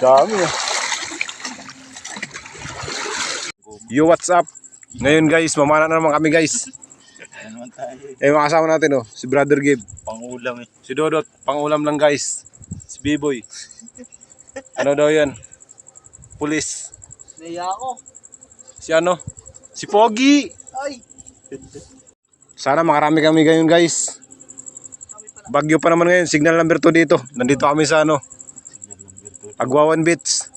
Dami ah. Yo, what's up? Ngayon guys, mamana na naman kami guys. Ano naman tayo Eh, mga kasama natin oh, si Brother Gabe. Pangulam eh. Si Dodot, pangulam lang guys. Si B-Boy. Ano daw yan? Pulis. Naiya ako. Si ano? Si Pogi. Ay! Sana makarami kami ngayon guys. Bagyo pa naman ngayon, signal number 2 dito. Nandito kami sa ano? Agwawan Beach.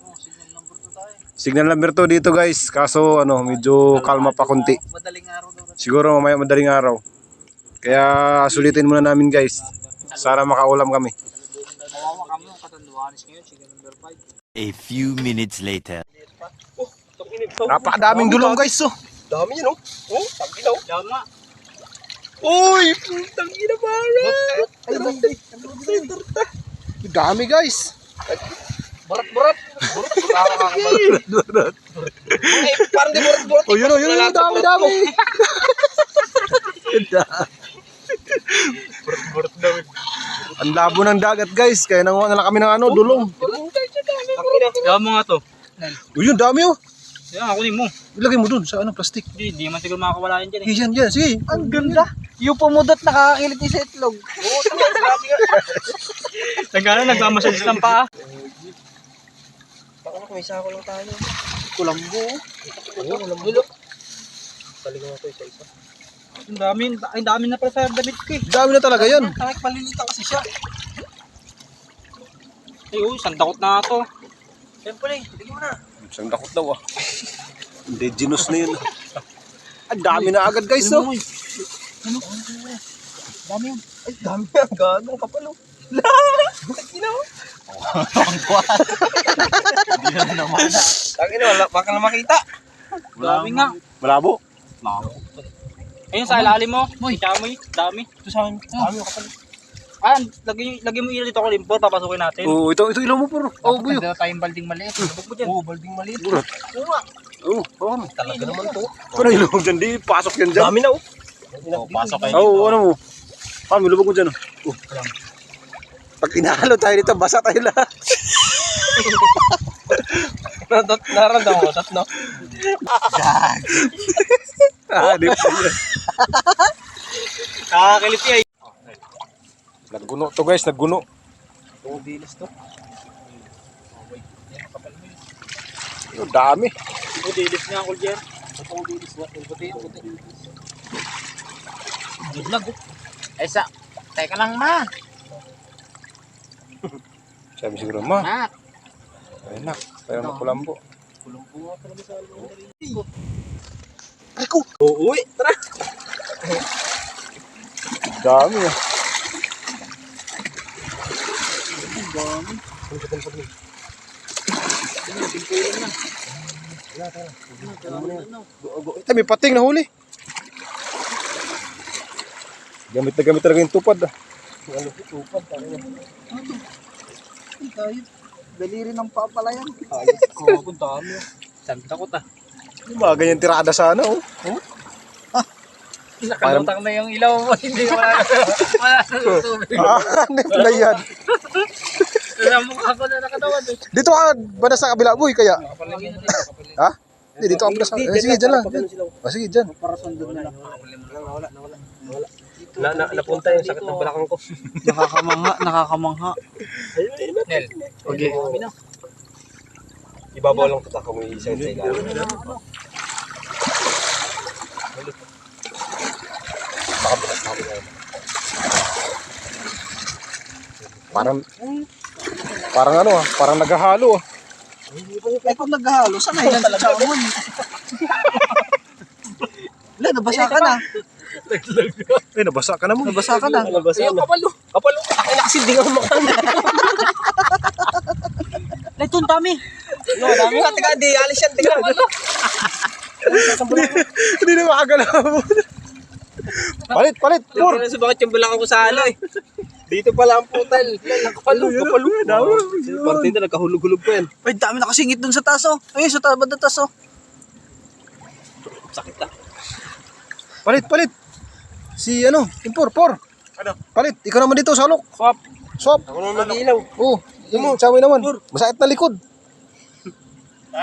Signal number 2 dito guys. Kaso ano, medyo kalma pa konti. Madaling araw daw. Siguro mamaya madaling araw. Kaya sulitin muna namin guys. Sana makaulam kami. Kawawa kami yung katanduanis ngayon. Signal number 5. A few minutes later. Napakadaming dulong guys oh. Dami yan oh. Oh, tangin oh. Dama. Uy, putang ina para. Dami guys. Barat-barat. Barat. Parang di barat-barat. Oh, yun, dami. Ang labo ng dagat guys. Kaya nanguha na lang kami ng ano, dulong. Kaya mo nga to. Uy, yun, dami oh. Yan, kunin mo. Ilagay mo dun sa ano, plastic. Hindi man siguro makakawala yan dyan eh. Yan, sige. Ang ganda. Yung pumudot nakakakilit ni sa itlog. Oo, grabe nga. Nagkano, nagmamassage ng paa. Baka may sako lang tayo. Kulambo. Kulambo. Taligaw na ito isa-isa. Ang dami na pala sa damit ko eh. Dami na talaga yan. Kahit palilitan kasi siya. Ay, sandakot na ito. Siyempre, tignan mo na. Isang dakot daw ah. Indigenous na yun. Ang dami na agad guys oh. Ano? Dami yun. Ay, dami na. Ganong kapalo. Tagina mo. Hindi na naman. Tagina, baka na makita. Dami nga. Malabo. Ayun sa ilalim mo. Ikamoy. Dami. Ito sa akin. Dami yung kapalo. Lagay mo ilaw dito ko limpor. Papasukin natin. Oo, ito ilaw mo puro. Oh, buyo. Dito tayong balding maliit. Lubog mo dyan. Oo, balding maliit. Burat. Oo nga. Oo. Talaga naman to. Pero ilaw mo dyan, di pasok yan dyan. Dami na oh. Pasok kayo dito. Oo, ano mo. May lubog mo dyan oh. Pag inahalo tayo dito, basa tayo lahat. Naramdaman ko, no? Di pa yan. Kakakilit yan. Nagguno to guys, nagguno. Oo, bilis to. Yung dami. Oo, bilis nga ako dyan. Oo, bilis nga. Puti. Gidlag oh. Teka lang ma. Sabi siguro, ma. Ma. Ay nak, tayo magkulambo. Kulambo nga talaga sa alam. Ako! Uuwi, tara. Dami ah. Dami. Ay, may pating na huli. Gamit talaga yung tupad ah. Ano ito? Tupad tayo. Ano? Tayo. Daliri ng papalayan. Ayos ko. Ang dami. Santa ko ta. Yung mga ganyan tirada sana oh. Nakalutang na yung ilaw mo. Hindi wala na tubig. Ano na yan? Sa mukha ko na nakatawa. Dito ka ba na sa kabila boy kaya? Ha? Hindi, dito ka ba na sa... sige, dyan lang. Sige, dyan. Para sundon na lang. Nawala. Napunta yung sakit ng balakang ko. Nakakamangha. Nel. Okay. Ibabaw lang kita kung isang sa ilalim. Parang ano ah, parang naghahalo ah. Ay, kung naghahalo, sanay lang talaga mo. Wala, nabasa ka na. Eh, nabasa ka na mo. Nabasa ka na. Ayaw, kapalo. Ay, nakasindi nga kumakang. Ito, ang dami. Dami nga, tiga, di alis yan, tiga. Hindi na makagalaw. Palit. Por. Hindi na sumakit yung balakang ko sa ano eh. Dito pala ang putal. Kapalo. Parte na, nagkahulog-hulog pa yan. Ay, dami nakasingit dun sa taso. Ay, sa tabad na taso. Sakit na. Palit. Si ano, Por. Ano? Palit, ikaw naman dito sa alok. Swap. Swap. Ako nang nag-ilaw. Oh, sabi naman. Masakit na likod.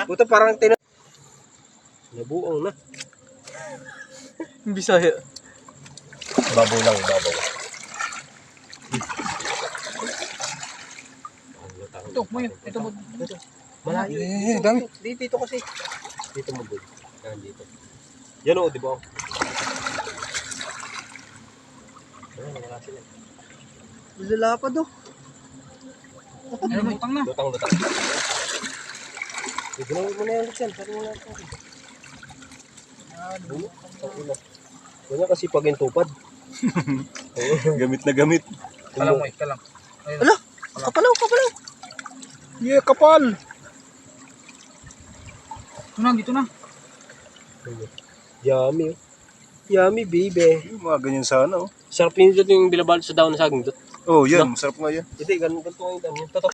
Puta parang nabuang na. Bisaya. Babaw lang, babaw. Ito, mo yun. Ito mo. Malayo. Dami. Dito kasi. Dito mo bud. Yan dito. Yan o, di ba? Ayan, wala sila. Lalapad oh. Ano mo tang na? Lutang. Ginawin mo na yan, Lutsan. Sabi mo na ito. Ganyan kasi pag yung tupad. Gamit na gamit. Kalang mo, kalang. Ala, kapalaw. Yeah, kapal. Ito na, dito na. Yummy. Yummy, baby. Yung mga ganyan sana, oh. Sarap yun dito yung bilabal sa daon na saging dot. Oh, yan. Masarap nga yan. Hindi, ganun ganito ngayon.